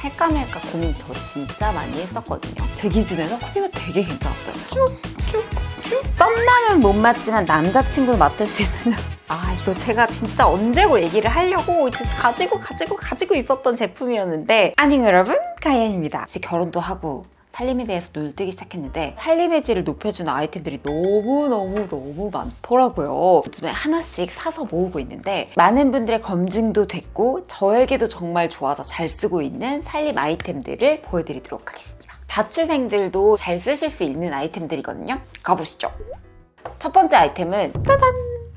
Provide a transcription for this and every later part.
살까 말까 고민 저 진짜 많이 했었거든요. 제 기준에서 커피가 되게 괜찮았어요. 쭉쭉쭉. 썸남은 못 맞지만 남자친구를 맡을 수 있으면 이거 제가 진짜 언제고 얘기를 하려고 지금 가지고 있었던 제품이었는데 안녕 여러분, 가연입니다. 이제 결혼도 하고 살림에 대해서 눈을 뜨기 시작했는데 살림의 질을 높여주는 아이템들이 너무 많더라고요. 요즘에 하나씩 사서 모으고 있는데 많은 분들의 검증도 됐고 저에게도 정말 좋아서 잘 쓰고 있는 살림 아이템들을 보여드리도록 하겠습니다. 자취생들도 잘 쓰실 수 있는 아이템들이거든요. 가보시죠. 첫 번째 아이템은 짜잔!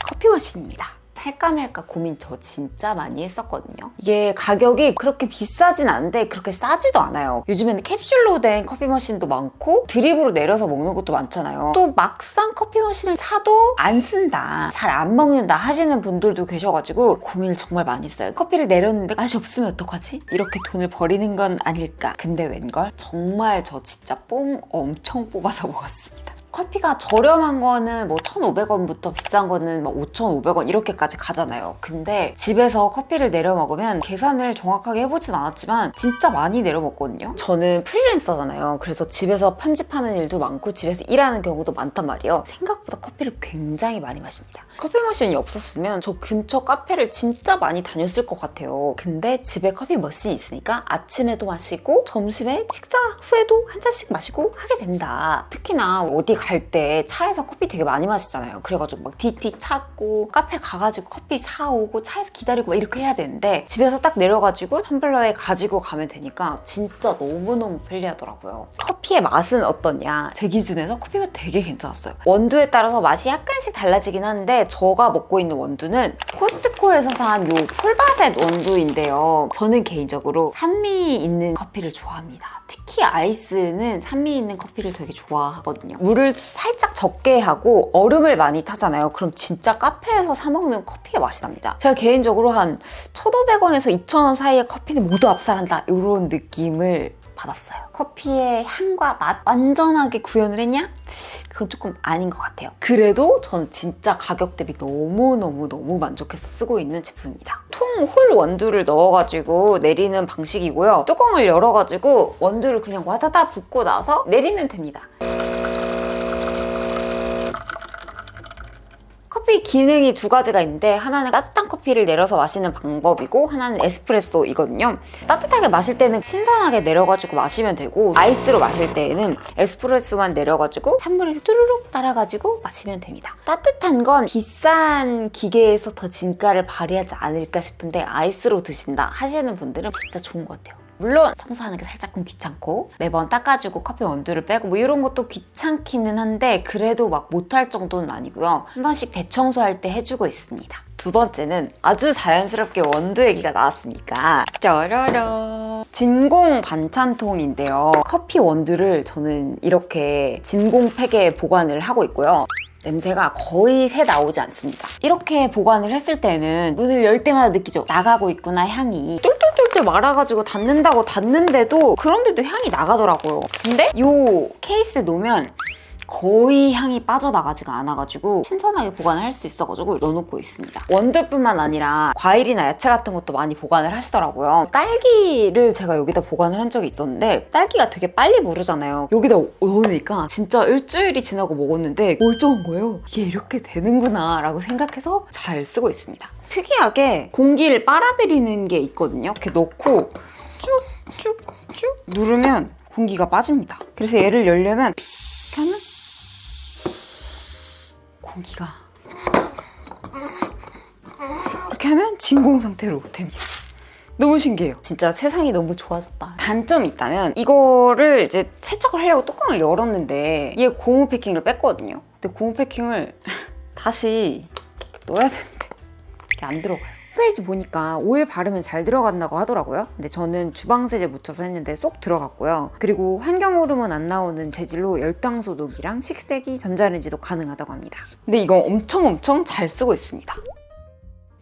커피 머신입니다. 살까 말까 고민 저 진짜 많이 했었거든요. 이게 가격이 그렇게 비싸진 않은데 그렇게 싸지도 않아요. 요즘에는 캡슐로 된 커피 머신도 많고 드립으로 내려서 먹는 것도 많잖아요. 또 막상 커피 머신을 사도 안 쓴다, 잘 안 먹는다 하시는 분들도 계셔가지고 고민을 정말 많이 했어요. 커피를 내렸는데 맛이 없으면 어떡하지? 이렇게 돈을 버리는 건 아닐까? 근데 웬걸? 정말 저 진짜 뽕 엄청 뽑아서 먹었습니다. 커피가 저렴한 거는 뭐 1,500원부터 비싼 거는 뭐 5,500원 이렇게까지 가잖아요. 근데 집에서 커피를 내려 먹으면 계산을 정확하게 해보진 않았지만 진짜 많이 내려 먹거든요. 저는 프리랜서잖아요. 그래서 집에서 편집하는 일도 많고 집에서 일하는 경우도 많단 말이에요. 생각보다 커피를 굉장히 많이 마십니다. 커피 머신이 없었으면 저 근처 카페를 진짜 많이 다녔을 것 같아요. 근데 집에 커피 머신이 있으니까 아침에도 마시고 점심에 식사 후에도 한 잔씩 마시고 하게 된다. 특히나 어디 갈 때 차에서 커피 되게 많이 마시잖아요. 그래가지고 막 디디 찾고 카페 가가지고 커피 사오고 차에서 기다리고 막 이렇게 해야 되는데 집에서 딱 내려가지고 텀블러에 가지고 가면 되니까 진짜 너무너무 편리하더라고요. 커피의 맛은 어떠냐? 제 기준에서 커피가 되게 괜찮았어요. 원두에 따라서 맛이 약간씩 달라지긴 하는데 제가 먹고 있는 원두는 코스트코에서 산 요 폴바셋 원두인데요. 저는 개인적으로 산미 있는 커피를 좋아합니다. 특히 아이스는 산미 있는 커피를 되게 좋아하거든요. 물을 살짝 적게 하고 얼음을 많이 타잖아요. 그럼 진짜 카페에서 사 먹는 커피의 맛이 납니다. 제가 개인적으로 한 1,500원에서 2,000원 사이의 커피는 모두 압살한다 이런 느낌을 받았어요. 커피의 향과 맛 완전하게 구현을 했냐? 그건 조금 아닌 것 같아요. 그래도 저는 진짜 가격 대비 너무 만족해서 쓰고 있는 제품입니다. 통 홀 원두를 넣어가지고 내리는 방식이고요. 뚜껑을 열어가지고 원두를 그냥 와다다 붓고 나서 내리면 됩니다. 커피 기능이 두 가지가 있는데 하나는 따뜻한 커피를 내려서 마시는 방법이고 하나는 에스프레소이거든요. 따뜻하게 마실 때는 신선하게 내려가지고 마시면 되고 아이스로 마실 때는 에스프레소만 내려가지고 찬물을 뚜루룩 따라가지고 마시면 됩니다. 따뜻한 건 비싼 기계에서 더 진가를 발휘하지 않을까 싶은데 아이스로 드신다 하시는 분들은 진짜 좋은 것 같아요. 물론 청소하는 게 살짝은 귀찮고 매번 닦아주고 커피 원두를 빼고 뭐 이런 것도 귀찮기는 한데 그래도 막 못할 정도는 아니고요. 한 번씩 대청소할 때 해주고 있습니다. 두 번째는 아주 자연스럽게 원두 얘기가 나왔으니까 짜라란 진공 반찬통인데요. 커피 원두를 저는 이렇게 진공 팩에 보관을 하고 있고요. 냄새가 거의 새 나오지 않습니다. 이렇게 보관을 했을 때는 문을 열 때마다 느끼죠? 나가고 있구나 향이. 똘똘똘똘 말아가지고 닫는다고 닫는데도 그런데도 향이 나가더라고요. 근데 이 케이스에 놓으면 거의 향이 빠져나가지가 않아가지고 신선하게 보관을 할 수 있어가지고 넣어놓고 있습니다. 원두뿐만 아니라 과일이나 야채 같은 것도 많이 보관을 하시더라고요. 딸기를 제가 여기다 보관을 한 적이 있었는데 딸기가 되게 빨리 무르잖아요. 여기다 넣으니까 진짜 일주일이 지나고 먹었는데 멀쩡한 거예요. 이게 이렇게 되는구나 라고 생각해서 잘 쓰고 있습니다. 특이하게 공기를 빨아들이는 게 있거든요. 이렇게 넣고 쭉쭉쭉 누르면 공기가 빠집니다. 그래서 얘를 열려면 이렇게 하면 공기가 이렇게 하면 진공 상태로 됩니다. 너무 신기해요. 진짜 세상이 너무 좋아졌다. 단점이 있다면 이거를 이제 세척을 하려고 뚜껑을 열었는데 얘 고무 패킹을 뺐거든요. 근데 고무 패킹을 다시 넣어야 되는데 이게 안 들어가요. 홈페이지 보니까 오일 바르면 잘 들어간다고 하더라고요. 근데 저는 주방세제 묻혀서 했는데 쏙 들어갔고요. 그리고 환경 호르몬 안 나오는 재질로 열당 소독이랑 식세기, 전자레인지도 가능하다고 합니다. 근데 이거 엄청 잘 쓰고 있습니다.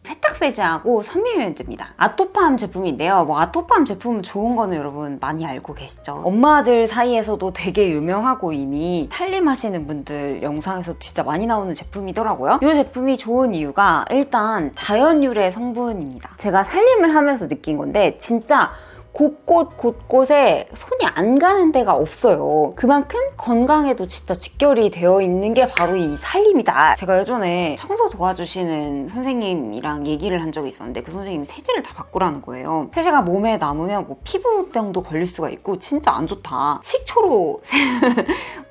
세탁세제하고 섬유유연제입니다. 아토팜 제품인데요. 뭐 아토팜 제품 좋은 거는 여러분 많이 알고 계시죠? 엄마들 사이에서도 되게 유명하고 이미 살림하시는 분들 영상에서 진짜 많이 나오는 제품이더라고요. 이 제품이 좋은 이유가 일단 자연유래 성분입니다. 제가 살림을 하면서 느낀 건데 진짜 곳곳에 손이 안 가는 데가 없어요. 그만큼 건강에도 진짜 직결이 되어 있는 게 바로 이 살림이다. 제가 예전에 청소 도와주시는 선생님이랑 얘기를 한 적이 있었는데 그 선생님이 세제를 다 바꾸라는 거예요. 세제가 몸에 남으면 뭐 피부병도 걸릴 수가 있고 진짜 안 좋다. 식초로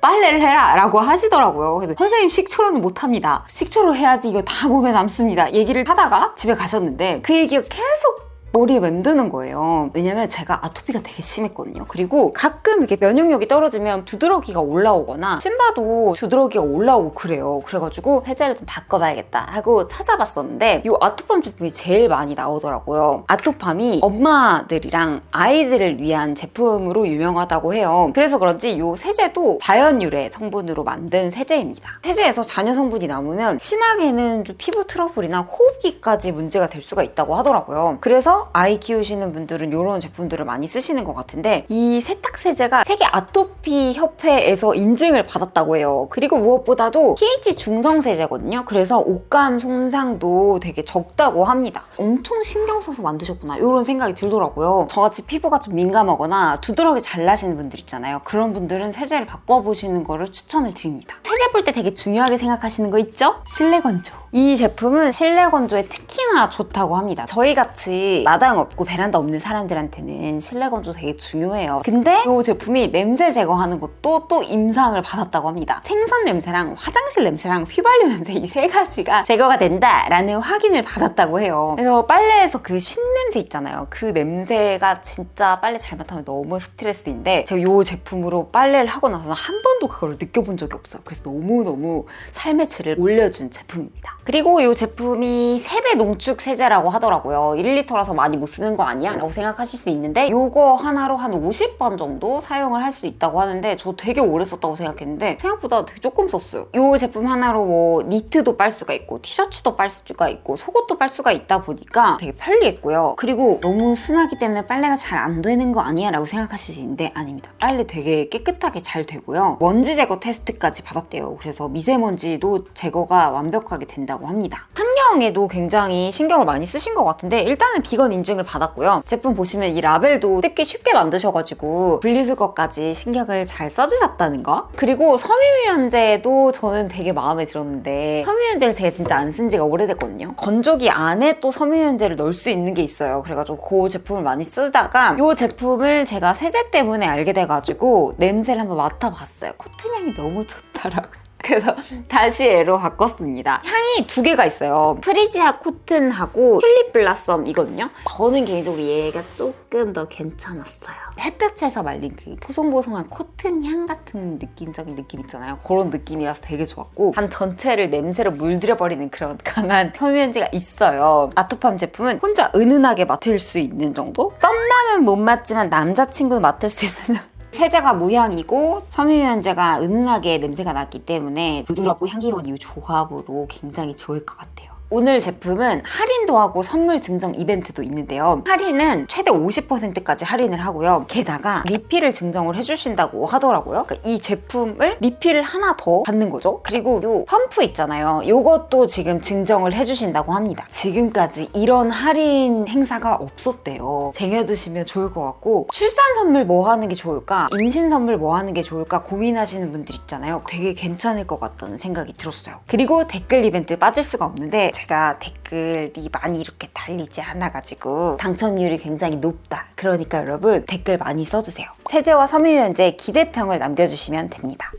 빨래를 해라 라고 하시더라고요. 그래서 선생님 식초로는 못합니다. 식초로 해야지 이거 다 몸에 남습니다. 얘기를 하다가 집에 가셨는데 그 얘기가 계속 머리에 맴드는 거예요. 왜냐면 제가 아토피가 되게 심했거든요. 그리고 가끔 이렇게 면역력이 떨어지면 두드러기가 올라오거나 찜봐도 두드러기가 올라오고 그래요. 그래가지고 세제를 좀 바꿔봐야겠다 하고 찾아봤었는데 이 아토팜 제품이 제일 많이 나오더라고요. 아토팜이 엄마들이랑 아이들을 위한 제품으로 유명하다고 해요. 그래서 그런지 이 세제도 자연 유래 성분으로 만든 세제입니다. 세제에서 잔여 성분이 남으면 심하게는 좀 피부 트러블이나 호흡기까지 문제가 될 수가 있다고 하더라고요. 그래서 아이 키우시는 분들은 이런 제품들을 많이 쓰시는 것 같은데 이 세탁 세제가 세계 아토피 협회에서 인증을 받았다고 해요. 그리고 무엇보다도 pH 중성 세제거든요. 그래서 옷감 손상도 되게 적다고 합니다. 엄청 신경 써서 만드셨구나 이런 생각이 들더라고요. 저같이 피부가 좀 민감하거나 두드러기 잘 나시는 분들 있잖아요. 그런 분들은 세제를 바꿔보시는 거를 추천을 드립니다. 세제 볼 때 되게 중요하게 생각하시는 거 있죠? 실내 건조. 이 제품은 실내 건조에 특히나 좋다고 합니다. 저희같이 마당 없고 베란다 없는 사람들한테는 실내 건조 되게 중요해요. 근데 이 제품이 냄새 제거하는 것도 또 임상을 받았다고 합니다. 생선 냄새랑 화장실 냄새랑 휘발유 냄새 이 세 가지가 제거가 된다라는 확인을 받았다고 해요. 그래서 빨래에서 그 쉰냄새 있잖아요. 그 냄새가 진짜 빨래 잘못하면 너무 스트레스인데 제가 이 제품으로 빨래를 하고 나서는 한 번도 그걸 느껴본 적이 없어요. 그래서 너무너무 삶의 질을 올려준 제품입니다. 그리고 이 제품이 세배 농축 세제라고 하더라고요. 1리터라서 많이 못 쓰는 거 아니야? 라고 생각하실 수 있는데 이거 하나로 한 50번 정도 사용을 할 수 있다고 하는데 저 되게 오래 썼다고 생각했는데 생각보다 되게 조금 썼어요. 이 제품 하나로 뭐 니트도 빨 수가 있고 티셔츠도 빨 수가 있고 속옷도 빨 수가 있다 보니까 되게 편리했고요. 그리고 너무 순하기 때문에 빨래가 잘 안 되는 거 아니야? 라고 생각하실 수 있는데 아닙니다. 빨래 되게 깨끗하게 잘 되고요. 먼지 제거 테스트까지 받았대요. 그래서 미세먼지도 제거가 완벽하게 된다고 합니다. 환경에도 굉장히 신경을 많이 쓰신 것 같은데 일단은 비건 인증을 받았고요. 제품 보시면 이 라벨도 뜯기 쉽게 만드셔가지고 분리수거까지 신경을 잘 써주셨다는 거. 그리고 섬유유연제도 저는 되게 마음에 들었는데 섬유유연제를 제가 진짜 안 쓴 지가 오래됐거든요. 건조기 안에 또 섬유유연제를 넣을 수 있는 게 있어요. 그래가지고 그 제품을 많이 쓰다가 이 제품을 제가 세제 때문에 알게 돼가지고 냄새를 한번 맡아봤어요. 코튼 향이 너무 좋더라고요. 그래서 다시 얘로 바꿨습니다. 향이 두 개가 있어요. 프리지아 코튼하고 튤립 블라썸이거든요. 저는 개인적으로 얘가 조금 더 괜찮았어요. 햇볕에서 말린 그 포송포송한 코튼 향 같은 느낌적인 느낌 있잖아요. 그런 느낌이라서 되게 좋았고 방 전체를 냄새로 물들여버리는 그런 강한 섬유유연제가 있어요. 아토팜 제품은 혼자 은은하게 맡을 수 있는 정도? 썸남은 못 맡지만 남자친구는 맡을 수 있는 세제가 무향이고 섬유유연제가 은은하게 냄새가 났기 때문에 부드럽고 향기로운 이 조합으로 굉장히 좋을 것 같아요. 오늘 제품은 할인도 하고 선물 증정 이벤트도 있는데요. 할인은 최대 50%까지 할인을 하고요. 게다가 리필을 증정을 해주신다고 하더라고요. 그러니까 이 제품을 리필을 하나 더 받는 거죠. 그리고 요 펌프 있잖아요. 요것도 지금 증정을 해주신다고 합니다. 지금까지 이런 할인 행사가 없었대요. 쟁여두시면 좋을 것 같고 출산 선물 뭐 하는 게 좋을까? 임신 선물 뭐 하는 게 좋을까? 고민하시는 분들 있잖아요. 되게 괜찮을 것 같다는 생각이 들었어요. 그리고 댓글 이벤트 빠질 수가 없는데 제가 댓글이 많이 이렇게 달리지 않아가지고 당첨률이 굉장히 높다. 그러니까 여러분 댓글 많이 써주세요. 세제와 섬유유연제 기대평을 남겨주시면 됩니다.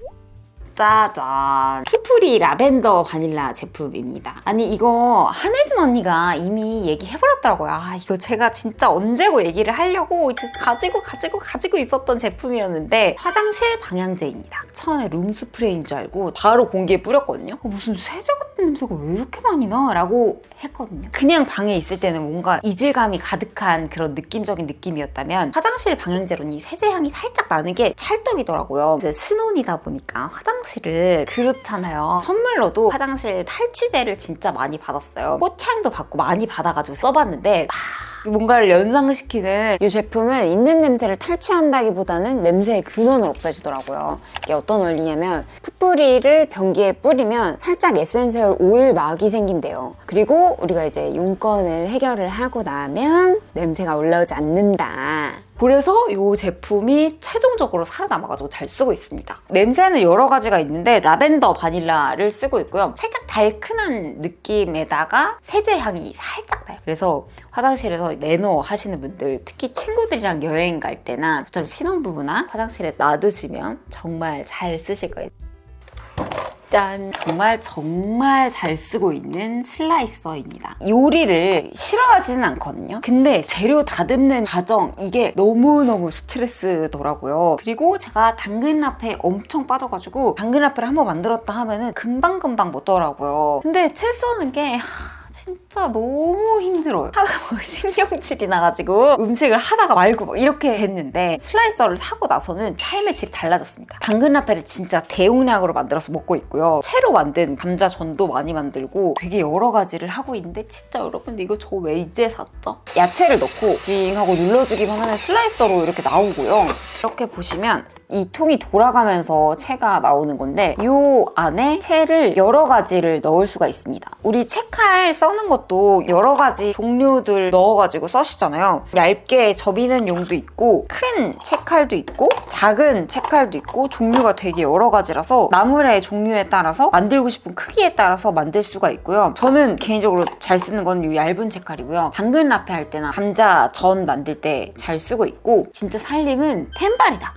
짜잔! 푸풀이 라벤더 바닐라 제품입니다. 아니 이거 한혜진 언니가 이미 얘기해버렸더라고요. 아 이거 제가 진짜 언제고 얘기를 하려고 이제 가지고 있었던 제품이었는데 화장실 방향제입니다. 처음에 룸스프레이인 줄 알고 바로 공기에 뿌렸거든요. 무슨 세제 같은 냄새가 왜 이렇게 많이 나? 라고 했거든요. 그냥 방에 있을 때는 뭔가 이질감이 가득한 그런 느낌적인 느낌이었다면 화장실 방향제로는 이 세제 향이 살짝 나는 게 찰떡이더라고요. 이제 신혼이다 보니까 화장실을 그렇잖아요. 선물로도 화장실 탈취제를 진짜 많이 받았어요. 꽃향도 받고 많이 받아가지고 써봤는데 뭔가를 연상시키는 이 제품은 있는 냄새를 탈취한다기보다는 냄새의 근원을 없애주더라고요. 이게 어떤 원리냐면 풋뿌리를 변기에 뿌리면 살짝 에센셜 오일 막이 생긴대요. 그리고 우리가 이제 용건을 해결을 하고 나면 냄새가 올라오지 않는다. 그래서 이 제품이 최종적으로 살아남아가지고 잘 쓰고 있습니다. 냄새는 여러 가지가 있는데 라벤더 바닐라를 쓰고 있고요. 살짝 달큰한 느낌에다가 세제 향이 살짝 나요. 그래서 화장실에서 매너 하시는 분들, 특히 친구들이랑 여행 갈 때나 저처럼 신혼부부나 화장실에 놔두시면 정말 잘 쓰실 거예요. 짠! 정말 잘 쓰고 있는 슬라이서입니다. 요리를 싫어하지는 않거든요. 근데 재료 다듬는 과정, 이게 너무너무 스트레스더라고요. 그리고 제가 당근 라페에 엄청 빠져가지고 당근 라페를 한번 만들었다 하면은 금방금방 먹더라고요. 근데 채 써는 게 진짜 너무 힘들어요. 하다가 막 신경질이 나가지고 음식을 하다가 말고 막 이렇게 됐는데 슬라이서를 사고 나서는 삶의 질이 달라졌습니다. 당근 라페를 진짜 대용량으로 만들어서 먹고 있고요. 채로 만든 감자전도 많이 만들고 되게 여러 가지를 하고 있는데 진짜 여러분들 이거 저 왜 이제 샀죠? 야채를 넣고 징 하고 눌러주기만 하면 슬라이서로 이렇게 나오고요. 이렇게 보시면 이 통이 돌아가면서 채가 나오는 건데 이 안에 채를 여러 가지를 넣을 수가 있습니다. 우리 채칼 써는 것도 여러 가지 종류들 넣어가지고 써시잖아요. 얇게 접이는 용도 있고 큰 채칼도 있고 작은 채칼도 있고 종류가 되게 여러 가지라서 나물의 종류에 따라서 만들고 싶은 크기에 따라서 만들 수가 있고요. 저는 개인적으로 잘 쓰는 건 이 얇은 채칼이고요. 당근 라페 할 때나 감자전 만들 때 잘 쓰고 있고 진짜 살림은 템빨이다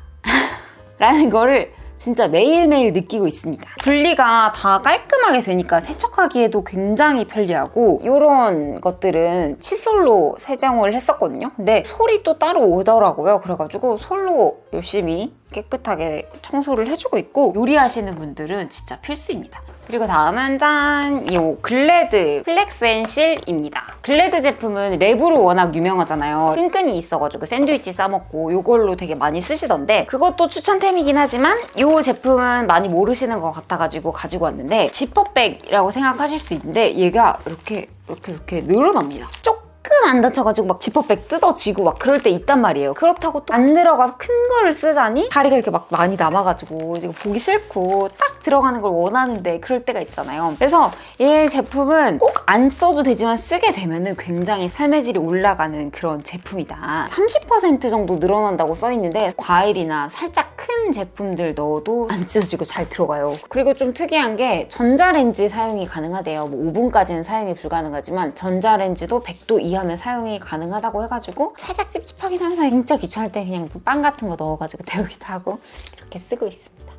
라는 거를 진짜 매일매일 느끼고 있습니다. 분리가 다 깔끔하게 되니까 세척하기에도 굉장히 편리하고 이런 것들은 칫솔로 세정을 했었거든요. 근데 솔이 또 따로 오더라고요. 그래가지고 솔로 열심히 깨끗하게 청소를 해주고 있고 요리하시는 분들은 진짜 필수입니다. 그리고 다음은 짠! 이 글래드 플렉스앤실입니다. 글래드 제품은 랩으로 워낙 유명하잖아요. 끈끈이 있어가지고 샌드위치 싸먹고 이걸로 되게 많이 쓰시던데 그것도 추천템이긴 하지만 이 제품은 많이 모르시는 것 같아가지고 가지고 왔는데 지퍼백이라고 생각하실 수 있는데 얘가 이렇게 늘어납니다. 조금 안 다쳐가지고 막 지퍼백 뜯어지고 막 그럴 때 있단 말이에요. 그렇다고 또 안 들어가서 큰 거를 쓰자니 다리가 이렇게 막 많이 남아가지고 지금 보기 싫고 딱 들어가는 걸 원하는데 그럴 때가 있잖아요. 그래서 이 제품은 꼭 안 써도 되지만 쓰게 되면은 굉장히 삶의 질이 올라가는 그런 제품이다. 30% 정도 늘어난다고 써있는데 과일이나 살짝 큰 제품들 넣어도 안 찢어지고 잘 들어가요. 그리고 좀 특이한 게 전자레인지 사용이 가능하대요. 뭐 5분까지는 사용이 불가능하지만 전자레인지도 100도 이하면 사용이 가능하다고 해가지고 살짝 찝찝하긴 한데 진짜 귀찮을 때 그냥 빵 같은 거 넣어가지고 데우기도 하고 이렇게 쓰고 있습니다.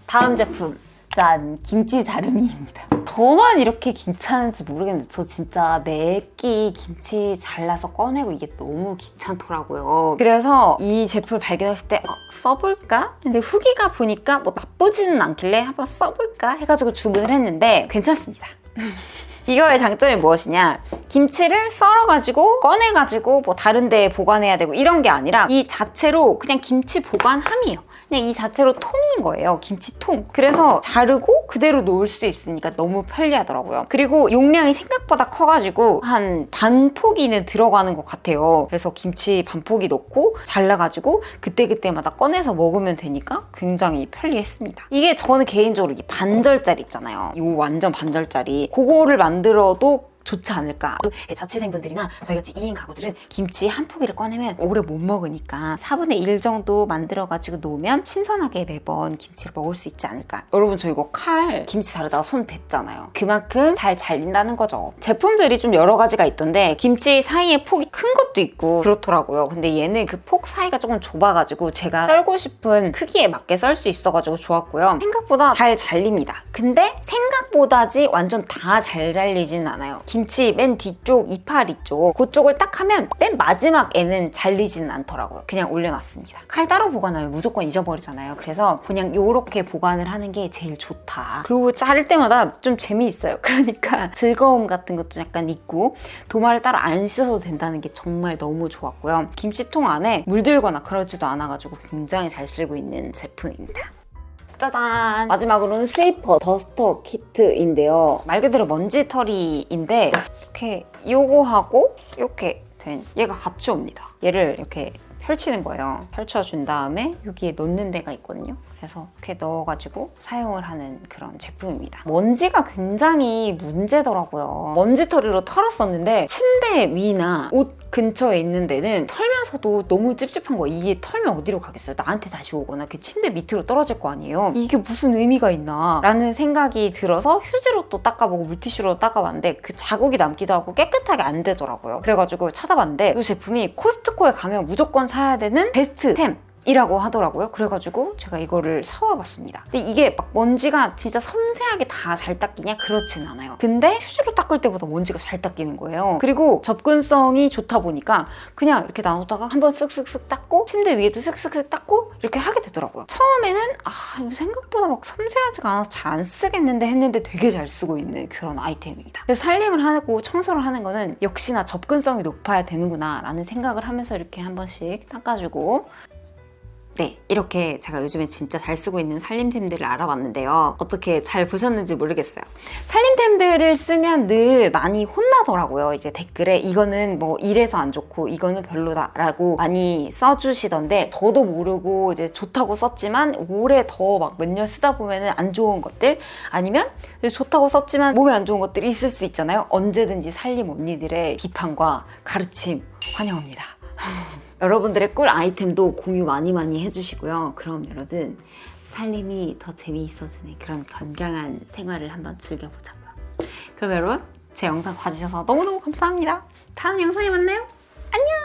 다음 제품 짠! 김치 자르미입니다. 저만 이렇게 귀찮은지 모르겠는데 저 진짜 매끼 김치 잘라서 꺼내고 이게 너무 귀찮더라고요. 그래서 이 제품을 발견했을 때 써볼까? 근데 후기가 보니까 뭐 나쁘지는 않길래 한번 써볼까? 해가지고 주문을 했는데 괜찮습니다. 이거의 장점이 무엇이냐? 김치를 썰어가지고 꺼내가지고 뭐 다른 데에 보관해야 되고 이런 게 아니라 이 자체로 그냥 김치 보관함이에요. 그냥 이 자체로 통인 거예요. 김치통. 그래서 자르고 그대로 놓을 수 있으니까 너무 편리하더라고요. 그리고 용량이 생각보다 커가지고 한 반 포기는 들어가는 것 같아요. 그래서 김치 반 포기 넣고 잘라가지고 그때그때마다 꺼내서 먹으면 되니까 굉장히 편리했습니다. 이게 저는 개인적으로 이 반절짜리 있잖아요. 이 완전 반절짜리. 그거를 만들어도 좋지 않을까. 또 자취생분들이나 저희같이 2인 가구들은 김치 한 포기를 꺼내면 오래 못 먹으니까 4분의 1 정도 만들어가지고 놓으면 신선하게 매번 김치를 먹을 수 있지 않을까. 여러분 저 이거 칼 김치 자르다가 손 댔잖아요. 그만큼 잘 잘린다는 거죠. 제품들이 좀 여러 가지가 있던데 김치 사이에 폭이 큰 것도 있고 그렇더라고요. 근데 얘는 그 폭 사이가 조금 좁아가지고 제가 썰고 싶은 크기에 맞게 썰 수 있어가지고 좋았고요. 생각보다 잘 잘립니다. 근데 생각보다지 완전 다 잘 잘리지는 않아요. 김치 맨 뒤쪽 이파리 쪽 그쪽을 딱 하면 맨 마지막에는 잘리지는 않더라고요. 그냥 올려놨습니다. 칼 따로 보관하면 무조건 잊어버리잖아요. 그래서 그냥 요렇게 보관을 하는 게 제일 좋다. 그리고 자를 때마다 좀 재미있어요. 그러니까 즐거움 같은 것도 약간 있고 도마를 따로 안 씻어도 된다는 게 정말 너무 좋았고요. 김치통 안에 물들거나 그러지도 않아가지고 굉장히 잘 쓰고 있는 제품입니다. 짜잔! 마지막으로는 스위퍼 더스터 키트인데요. 말 그대로 먼지털이인데 이렇게 요거하고 이렇게 된 얘가 같이 옵니다. 얘를 이렇게 펼치는 거예요. 펼쳐준 다음에 여기에 넣는 데가 있거든요. 그래서 이렇게 넣어가지고 사용을 하는 그런 제품입니다. 먼지가 굉장히 문제더라고요. 먼지털이로 털었었는데 침대 위나 옷 근처에 있는 데는 털면서도 너무 찝찝한 거예요. 이게 털면 어디로 가겠어요? 나한테 다시 오거나 그 침대 밑으로 떨어질 거 아니에요. 이게 무슨 의미가 있나 라는 생각이 들어서 휴지로 또 닦아보고 물티슈로 닦아봤는데 그 자국이 남기도 하고 깨끗하게 안 되더라고요. 그래가지고 찾아봤는데 이 제품이 코스트코에 가면 무조건 사야 되는 베스트템 이라고 하더라고요. 그래가지고 제가 이거를 사와봤습니다. 근데 이게 막 먼지가 진짜 섬세하게 다 잘 닦이냐? 그렇진 않아요. 근데 휴지로 닦을 때보다 먼지가 잘 닦이는 거예요. 그리고 접근성이 좋다 보니까 그냥 이렇게 놔뒀다가 한번 쓱쓱쓱 닦고 침대 위에도 쓱쓱쓱 닦고 이렇게 하게 되더라고요. 처음에는 이거 생각보다 막 섬세하지가 않아서 잘 안 쓰겠는데 했는데 되게 잘 쓰고 있는 그런 아이템입니다. 그래서 살림을 하고 청소를 하는 거는 역시나 접근성이 높아야 되는구나 라는 생각을 하면서 이렇게 한 번씩 닦아주고 네, 이렇게 제가 요즘에 진짜 잘 쓰고 있는 살림템들을 알아봤는데요. 어떻게 잘 보셨는지 모르겠어요. 살림템들을 쓰면 늘 많이 혼나더라고요. 이제 댓글에 이거는 뭐 이래서 안 좋고 이거는 별로다 라고 많이 써주시던데 저도 모르고 이제 좋다고 썼지만 오래 더 막 몇 년 쓰다 보면은 안 좋은 것들 아니면 좋다고 썼지만 몸에 안 좋은 것들이 있을 수 있잖아요. 언제든지 살림 언니들의 비판과 가르침 환영합니다. 여러분들의 꿀 아이템도 공유 많이 해주시고요. 그럼 여러분 살림이 더 재미있어지는 그런 건강한 생활을 한번 즐겨보자고요. 그럼 여러분 제 영상 봐주셔서 너무너무 감사합니다. 다음 영상에 만나요. 안녕.